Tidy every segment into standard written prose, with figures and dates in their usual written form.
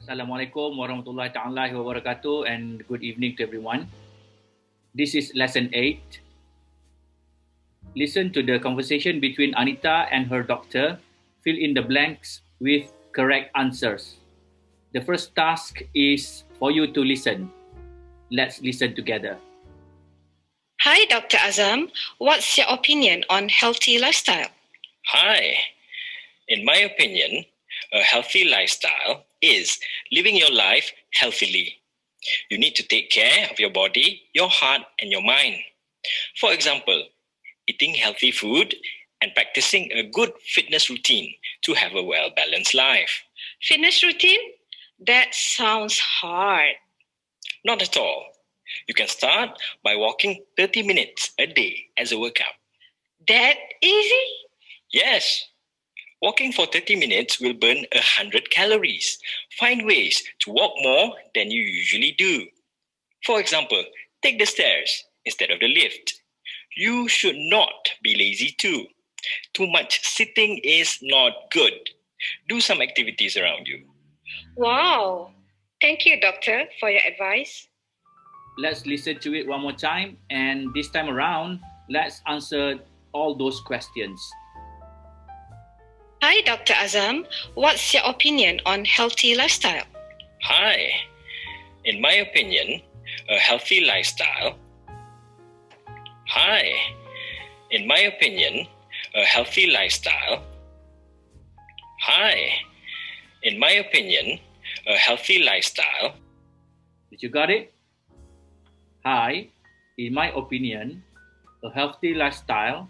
Assalamualaikum warahmatullahi ta'ala wabarakatuh and good evening to everyone. This is lesson 8. Listen to the conversation between Anita and her doctor. Fill in the blanks with correct answers. The first task is for you to listen. Let's listen together. Hi, Dr. Azam. What's your opinion on healthy lifestyle? Hi. In my opinion, a healthy lifestyle is living your life healthily. You need to take care of your body, your heart, and your mind. For example, eating healthy food and practicing a good fitness routine to have a well-balanced life. Fitness routine? That sounds hard. Not at all. You can start by walking 30 minutes a day as a workout. That easy? Yes. Walking for 30 minutes will burn 100 calories. Find ways to walk more than you usually do. For example, take the stairs instead of the lift. You should not be lazy too. Too much sitting is not good. Do some activities around you. Wow. Thank you, doctor, for your advice. Let's listen to it one more time, and this time around, let's answer all those questions. Hi, Dr. Azam. What's your opinion on healthy lifestyle? Hi. In my opinion, a healthy lifestyle. Hi. In my opinion, a healthy lifestyle. Hi. In my opinion, a healthy lifestyle. Did you got it? Hi. In my opinion, a healthy lifestyle.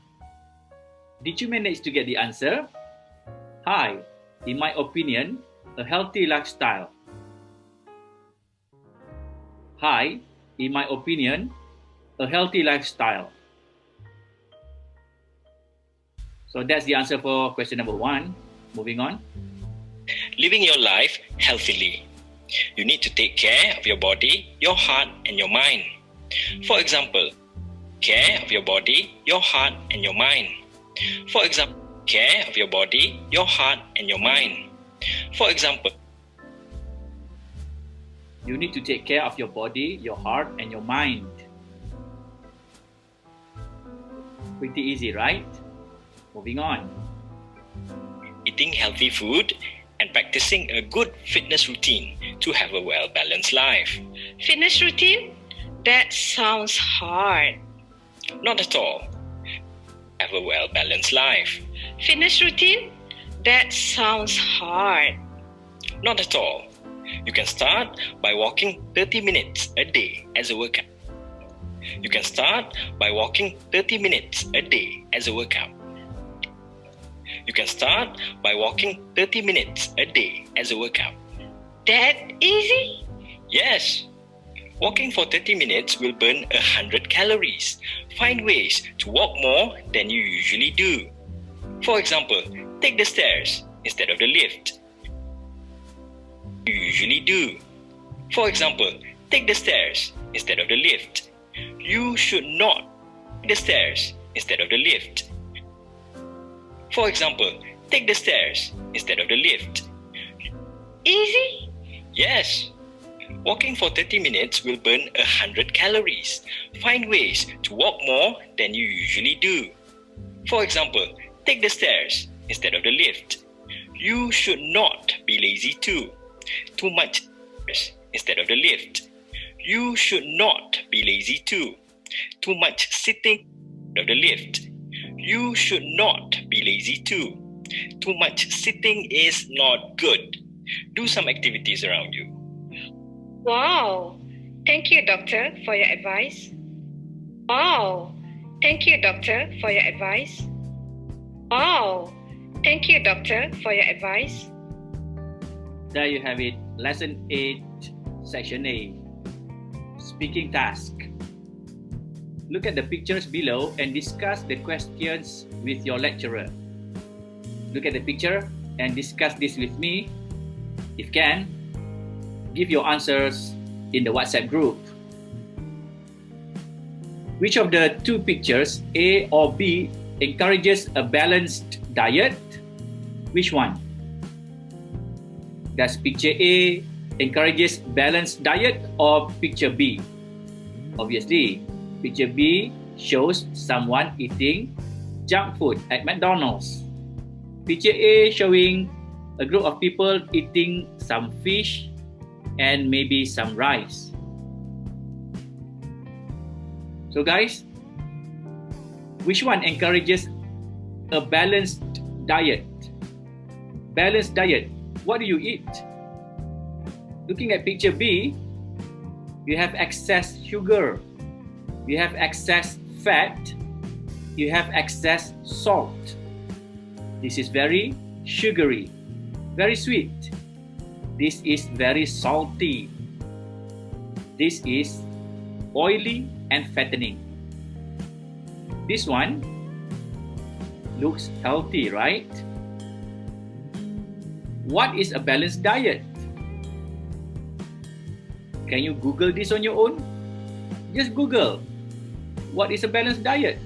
Did you manage to get the answer? Hi, in my opinion, a healthy lifestyle. Hi, in my opinion, a healthy lifestyle. So that's the answer for question number 1. Moving on. Living your life healthily. You need to take care of your body, your heart, and your mind. For example, care of your body, your heart, and your mind. For example, care of your body, your heart, and your mind. For example, you need to take care of your body, your heart, and your mind. Pretty easy, right? Moving on. Eating healthy food and practicing a good fitness routine to have a well-balanced life. Fitness routine? That sounds hard. Not at all. Have a well-balanced life. Fitness routine? That sounds hard. Not at all. You can start by walking 30 minutes a day as a workout. You can start by walking 30 minutes a day as a workout. You can start by walking 30 minutes a day as a workout. That easy? Yes. Walking for 30 minutes will burn 100 calories. Find ways to walk more than you usually do. For example, take the stairs instead of the lift. You usually do. For example, take the stairs instead of the lift. You should not take the stairs instead of the lift. For example, take the stairs instead of the lift. Easy? Yes. Walking for 30 minutes will burn 100 calories. Find ways to walk more than you usually do. For example, take the stairs instead of the lift. You should not be lazy too. Too much stairs instead of the lift. You should not be lazy too. Too much sitting instead of the lift. You should not be lazy too. Too much sitting is not good. Do some activities around you. Wow. Thank you, doctor, for your advice. Wow. Thank you, doctor, for your advice. Wow. Thank you, doctor, for your advice. There you have it. Lesson 8, Section A. Speaking task. Look at the pictures below and discuss the questions with your lecturer. Look at the picture and discuss this with me. If can, give your answers in the WhatsApp group. Which of the two pictures, A or B, encourages a balanced diet? Which one? Does picture A encourages balanced diet or picture B? Obviously, picture B shows someone eating junk food at McDonald's. Picture A showing a group of people eating some fish and maybe some rice. So guys, which one encourages a balanced diet? Balanced diet. What do you eat? Looking at picture B, you have excess sugar, you have excess fat, you have excess salt. This is very sugary, very sweet. This is very salty. This is oily and fattening. This one looks healthy, right? What is a balanced diet? Can you Google this on your own? Just Google. What is a balanced diet?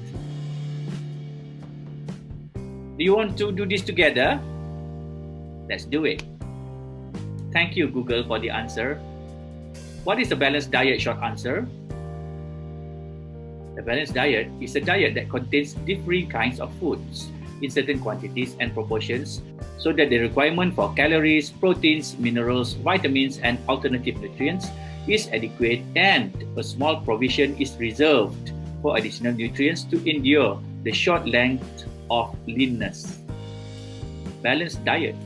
Do you want to do this together? Let's do it. Thank you, Google, for the answer. What is a balanced diet? Short answer. A balanced diet is a diet that contains different kinds of foods in certain quantities and proportions so that the requirement for calories, proteins, minerals, vitamins, and alternative nutrients is adequate and a small provision is reserved for additional nutrients to endure the short length of leanness. Balanced diet.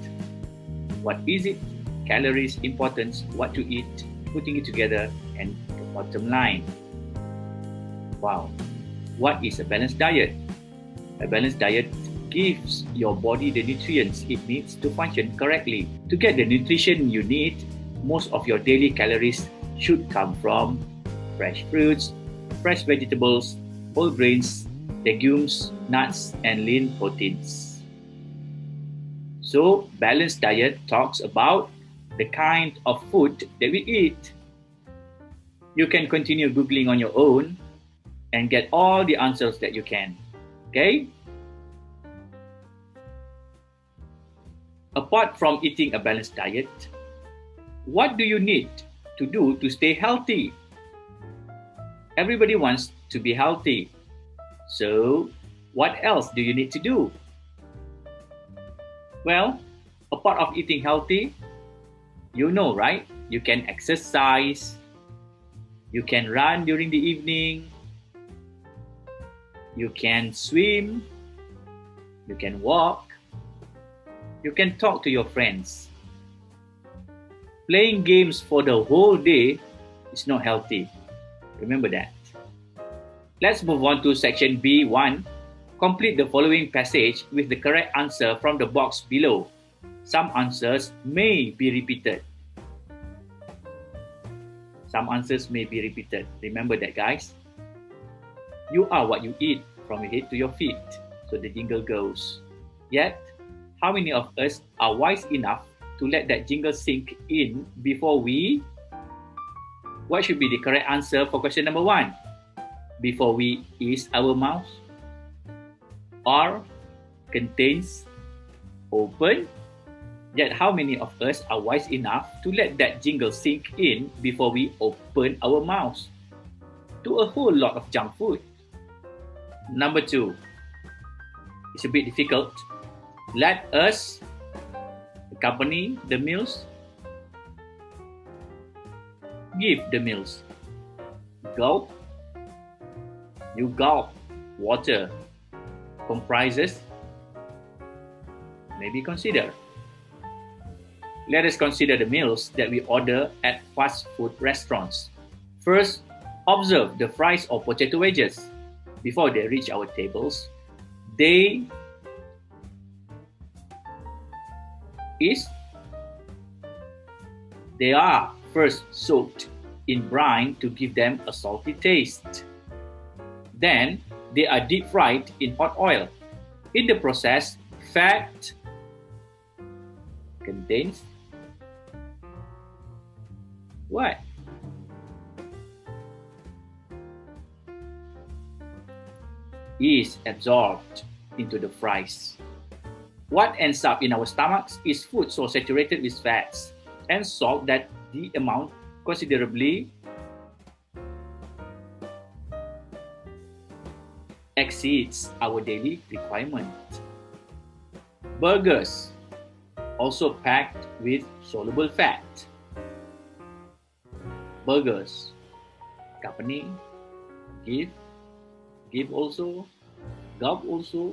What is it? Calories, importance, what to eat, putting it together, and the bottom line. Wow. What is a balanced diet? A balanced diet gives your body the nutrients it needs to function correctly. To get the nutrition you need, most of your daily calories should come from fresh fruits, fresh vegetables, whole grains, legumes, nuts, and lean proteins. So, balanced diet talks about the kind of food that we eat. You can continue Googling on your own and get all the answers that you can. Okay? Apart from eating a balanced diet, what do you need to do to stay healthy? Everybody wants to be healthy. So, what else do you need to do? Well, apart of eating healthy, you know, right? You can exercise, you can run during the evening, you can swim, you can walk, you can talk to your friends. Playing games for the whole day is not healthy. Remember that. Let's move on to section B1. Complete the following passage with the correct answer from the box below. Some answers may be repeated. Some answers may be repeated. Remember that, guys. You are what you eat, from your head to your feet. So the jingle goes. Yet, how many of us are wise enough to let that jingle sink in before we... What should be the correct answer for question number 1? Before we ease our mouth? Or contains open? Yet how many of us are wise enough to let that jingle sink in before we open our mouths to a whole lot of junk food? Number 2. It's a bit difficult. Let us accompany the meals. Give the meals. Gulp. You gulp. Water. Comprises. Maybe consider. Let us consider the meals that we order at fast food restaurants. First, observe the fries or potato wedges. Before they reach our tables, they are first soaked in brine to give them a salty taste. Then, they are deep fried in hot oil. In the process, fat contains what? Is absorbed into the fries. What ends up in our stomachs is food so saturated with fats and salt that the amount considerably exceeds our daily requirement. Burgers, also packed with soluble fat. Burgers, company, give also, gulp also.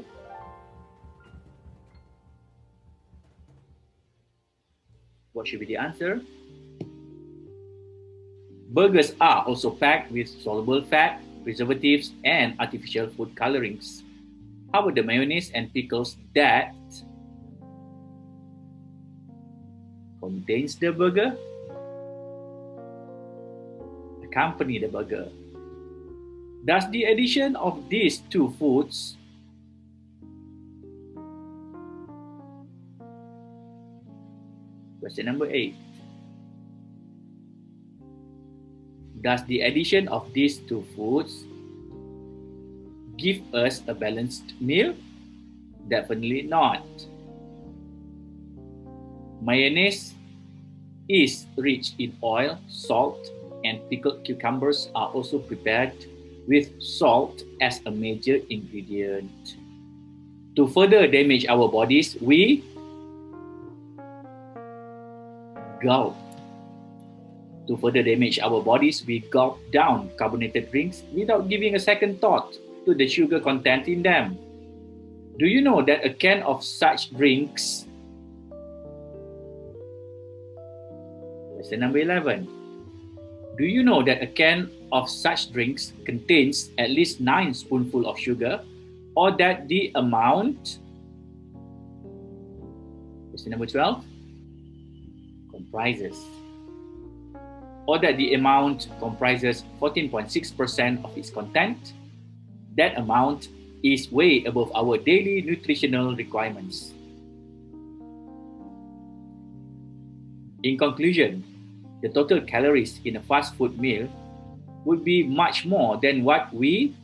What should be the answer? Burgers are also packed with soluble fat, preservatives, and artificial food colorings. How about the mayonnaise and pickles that contains the burger? Accompany the burger. Does the addition of these two foods question number 8. Does the addition of these two foods give us a balanced meal? Definitely not. Mayonnaise is rich in oil, salt, and pickled cucumbers are also prepared with salt as a major ingredient. To further damage our bodies, we gulp. To further damage our bodies, we gulp down carbonated drinks without giving a second thought to the sugar content in them. Do you know that a can of such drinks, question number 11, do you know that a can of such drinks contains at least 9 spoonfuls of sugar, or that the amount, question number 12, comprises, or that the amount comprises 14.6% of its content? That amount is way above our daily nutritional requirements. In conclusion, the total calories in a fast food meal would be much more than what we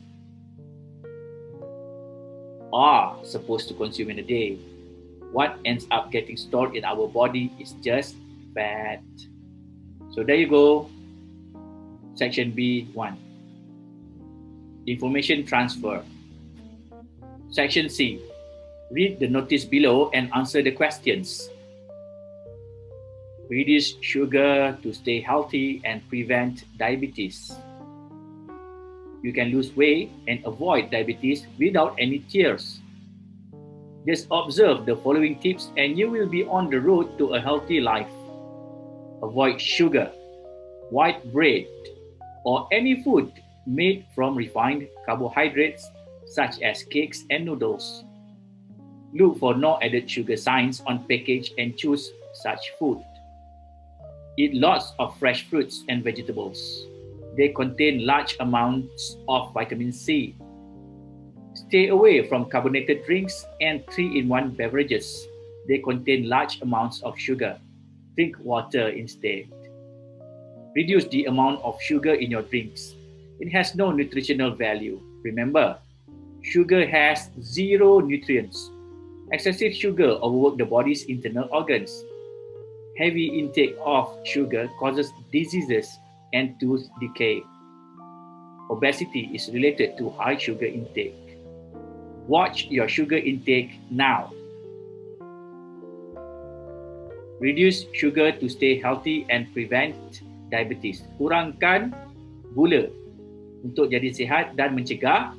are supposed to consume in a day. What ends up getting stored in our body is just fat. So there you go. Section B1. Information transfer. Section C. Read the notice below and answer the questions. Reduce sugar to stay healthy and prevent diabetes. You can lose weight and avoid diabetes without any tears. Just observe the following tips and you will be on the road to a healthy life. Avoid sugar, white bread, or any food made from refined carbohydrates such as cakes and noodles. Look for no added sugar signs on package and choose such food. Eat lots of fresh fruits and vegetables. They contain large amounts of vitamin C. Stay away from carbonated drinks and 3-in-1 beverages. They contain large amounts of sugar. Drink water instead. Reduce the amount of sugar in your drinks. It has no nutritional value. Remember, sugar has 0 nutrients. Excessive sugar overworks the body's internal organs. Heavy intake of sugar causes diseases and tooth decay. Obesity is related to high sugar intake. Watch your sugar intake now. Reduce sugar to stay healthy and prevent diabetes. Kurangkan gula untuk jadi sihat dan mencegah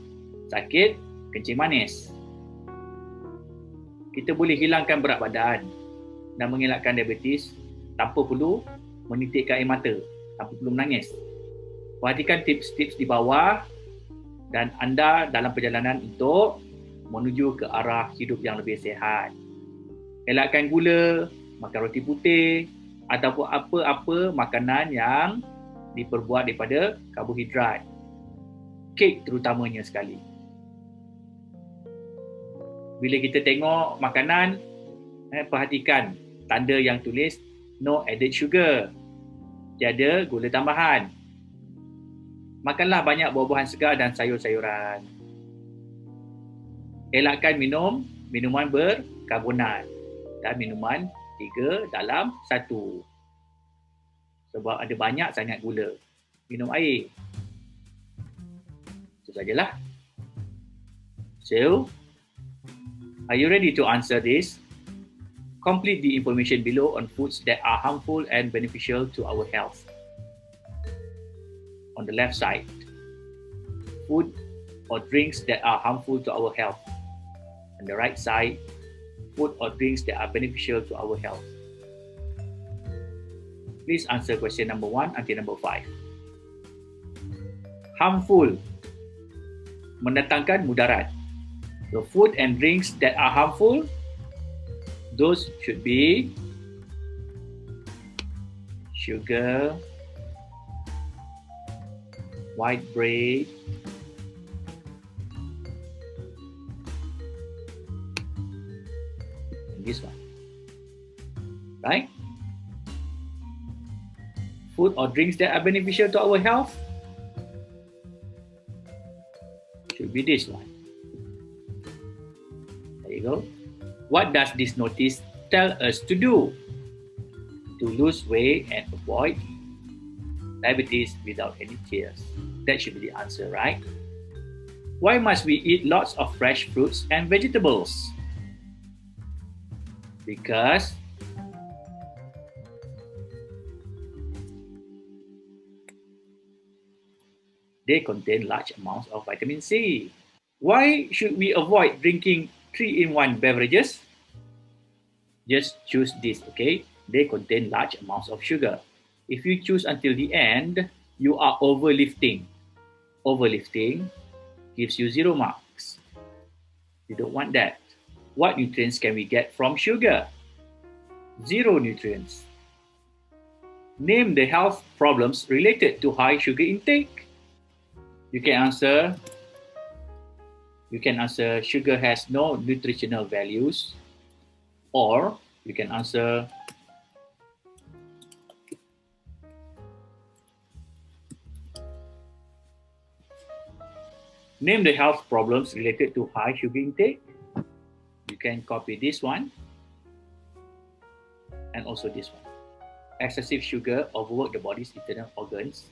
sakit kencing manis. Kita boleh hilangkan berat badan dan mengelakkan diabetes tanpa perlu menitikkan air mata, tanpa perlu menangis. Perhatikan tips-tips di bawah dan anda dalam perjalanan untuk menuju ke arah hidup yang lebih sihat. Elakkan gula, makan roti putih ataupun apa-apa makanan yang diperbuat daripada karbohidrat. Kek terutamanya sekali. Bila kita tengok makanan, perhatikan tanda yang tulis no added sugar, tiada gula tambahan. Makanlah banyak buah-buahan segar dan sayur-sayuran. Elakkan minum minuman berkarbonat dan minuman 3 dalam 1. sebab ada banyak sangat gula. Minum air. Itu sajalah. So, are you ready to answer this? Complete the information below on foods that are harmful and beneficial to our health. On the left side, food or drinks that are harmful to our health. On the right side, food or drinks that are beneficial to our health. Please answer question number 1 until number 5. Harmful, mendatangkan mudarat. The food and drinks that are harmful, those should be sugar, white bread, and this one. Right? Food or drinks that are beneficial to our health should be this one. There you go. What does this notice tell us to do? To lose weight and avoid diabetes without any tears. That should be the answer, right? Why must we eat lots of fresh fruits and vegetables? Because they contain large amounts of vitamin C. Why should we avoid drinking 3-in-1 beverages? Just choose this, okay? They contain large amounts of sugar. If you choose until the end, you are overlifting. Overlifting gives you 0 marks. You don't want that. What nutrients can we get from sugar? 0 nutrients. Name the health problems related to high sugar intake. You can answer sugar has no nutritional values, or you can answer name the health problems related to high sugar intake. You can copy this one and also this one. Excessive sugar overworks the body's internal organs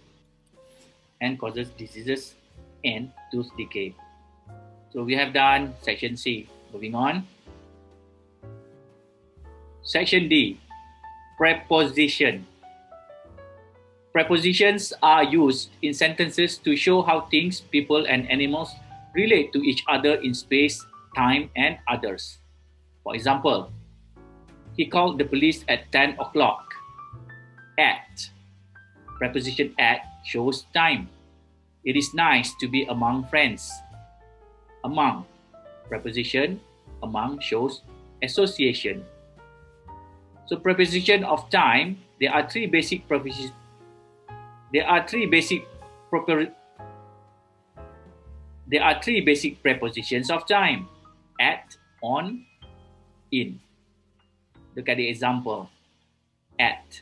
and causes diseases and tooth decay. So we have done section C. Moving on. Section D, preposition. Prepositions are used in sentences to show how things, people, and animals relate to each other in space, time, and others. For example, he called the police at 10 o'clock. At. Preposition at shows time. It is nice to be among friends. Among. Preposition among shows association. So preposition of time, there are three basic prepositions. There are three basic prepositions of time: at, on, in. Look at the example. At.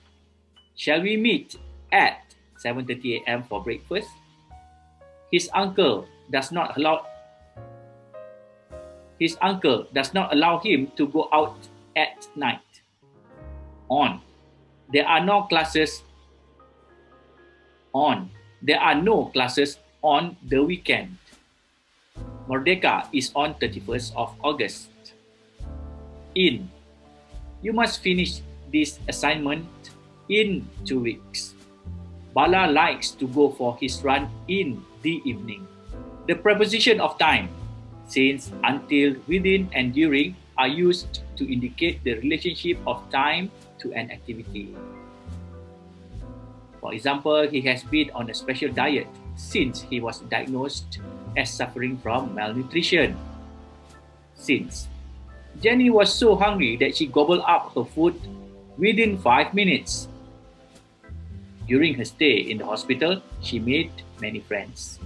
Shall we meet at 7:30 a.m. for breakfast? His uncle does not allow him to go out at night. On. There are no classes on the weekend. Merdeka is on 31st of August. In. You must finish this assignment in 2 weeks. Bala likes to go for his run in the evening. The preposition of time, since, until, within, and during are used to indicate the relationship of time to an activity. For example, he has been on a special diet since he was diagnosed as suffering from malnutrition. Since. Jenny was so hungry that she gobbled up her food within 5 minutes. During her stay in the hospital, she made many friends.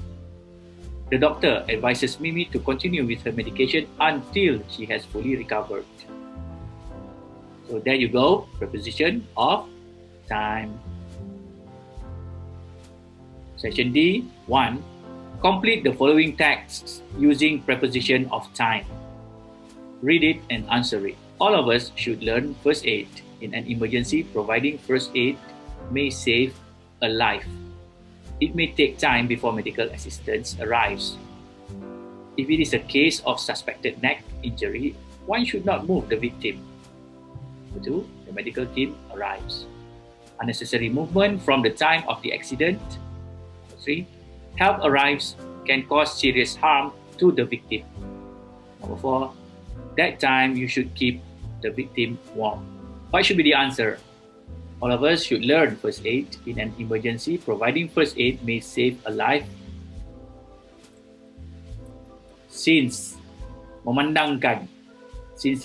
The doctor advises Mimi to continue with her medication until she has fully recovered. So there you go, preposition of time. Section D, 1. Complete the following texts using preposition of time. Read it and answer it. All of us should learn first aid. In an emergency, providing first aid may save a life. It may take time before medical assistance arrives. If it is a case of suspected neck injury, one should not move the victim. Number 2, the medical team arrives. Unnecessary movement from the time of the accident. Number 3, help arrives can cause serious harm to the victim. Number 4, that time you should keep the victim warm. What should be the answer? All of us should learn first aid in an emergency. Providing first aid may save a life. Since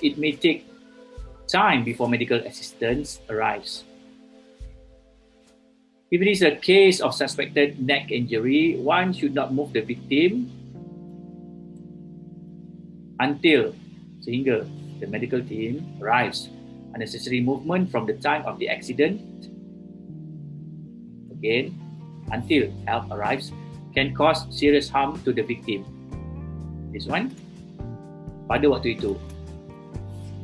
it may take time before medical assistance arrives. If it is a case of suspected neck injury, one should not move the victim sehingga the medical team arrives. Unnecessary movement from the time of the accident, again, until help arrives, can cause serious harm to the victim. This one, pada waktu itu.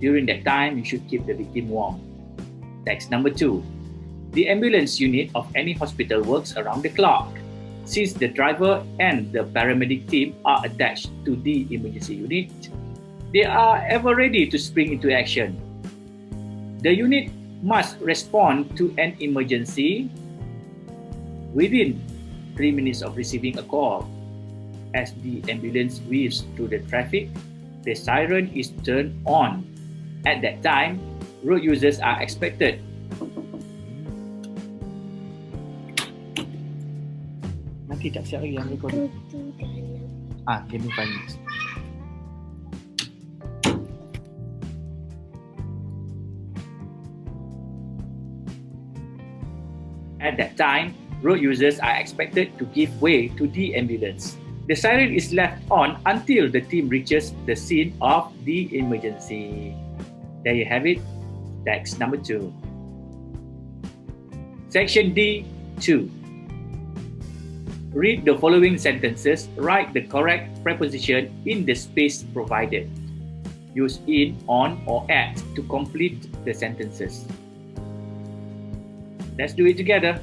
During that time, you should keep the victim warm. Text number 2. The ambulance unit of any hospital works around the clock. Since the driver and the paramedic team are attached to the emergency unit, they are ever ready to spring into action. The unit must respond to an emergency within 3 minutes of receiving a call. As the ambulance weaves through the traffic, the siren is turned on. At that time, road users are expected nanti tak siap lagi yang recording. Give me 5 minutes. At that time, road users are expected to give way to the ambulance. The siren is left on until the team reaches the scene of the emergency. There you have it. Text number 2. Section D2. Read the following sentences. Write the correct preposition in the space provided. Use in, on, or at to complete the sentences. Let's do it together.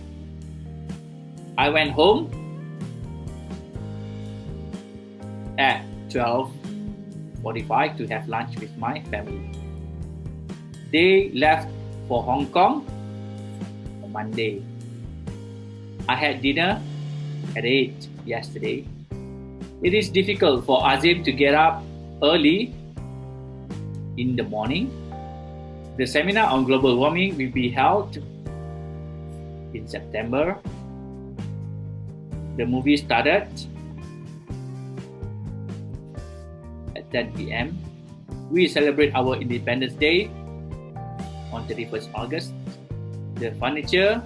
I went home at 12:45 to have lunch with my family. They left for Hong Kong on Monday. I had dinner at 8 yesterday. It is difficult for Azim to get up early in the morning. The seminar on global warming will be held in September. The movie started at 10 p.m. We celebrate our Independence Day on 31st August. The furniture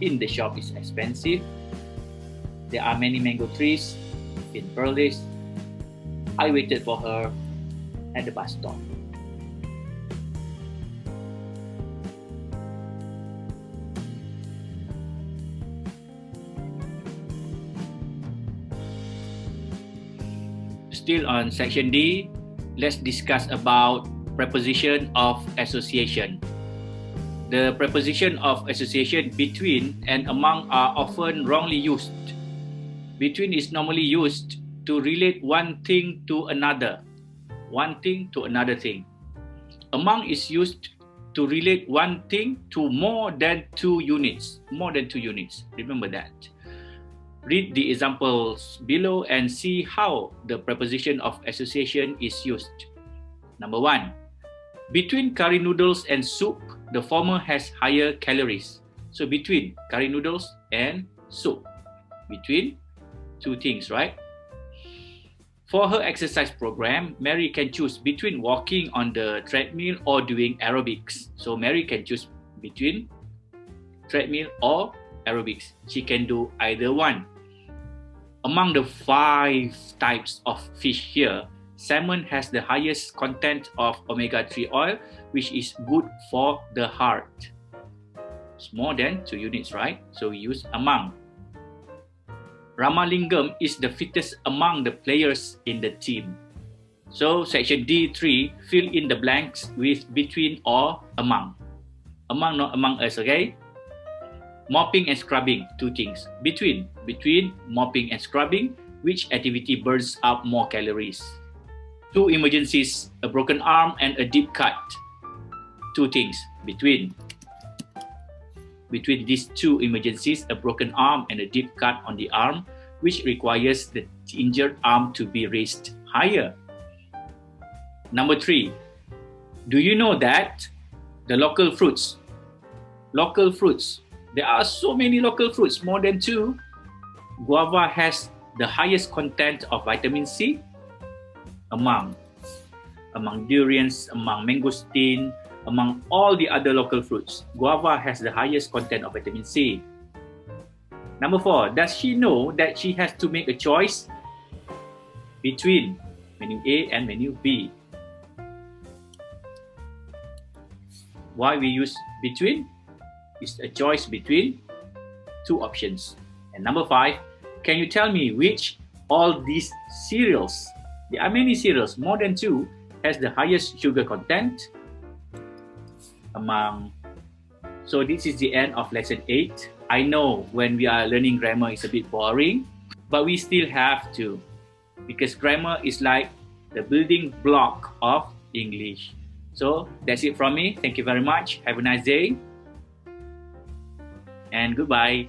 in the shop is expensive. There are many mango trees in Perlis. I waited for her at the bus stop. Still on section D, let's discuss about preposition of association. The preposition of association between and among are often wrongly used. Between is normally used to relate one thing to another, one thing to another thing. Among is used to relate one thing to more than 2 units, Remember that. Read the examples below and see how the preposition of association is used. Number 1. Between curry noodles and soup, the former has higher calories. So between curry noodles and soup. Between 2 things, right? For her exercise program, Mary can choose between walking on the treadmill or doing aerobics. So Mary can choose between treadmill or aerobics. She can do either one. Among the 5 types of fish here, salmon has the highest content of omega-3 oil, which is good for the heart. It's more than 2 units, right? So we use among. Ramalingam is the fittest among the players in the team. So section D3, fill in the blanks with between or among. Among, not among us, okay? Mopping and scrubbing, two things. Between mopping and scrubbing, which activity burns up more calories? Two emergencies, a broken arm and a deep cut. Two things. Between these two emergencies, a broken arm and a deep cut on the arm, which requires the injured arm to be raised higher. Number 3, do you know that the local fruits, there are so many local fruits, more than 2. Guava has the highest content of vitamin C among durians, among mangosteen, among all the other local fruits. Guava has the highest content of vitamin C. Number 4, does she know that she has to make a choice between menu A and menu B? Why we use between? It's a choice between 2 options. And number 5, can you tell me which all these cereals, there are many cereals, more than 2, has the highest sugar content among? So this is the end of lesson 8. I know when we are learning grammar it's a bit boring, but we still have to, because grammar is like the building block of English. So that's it from me. Thank you very much. Have a nice day and goodbye.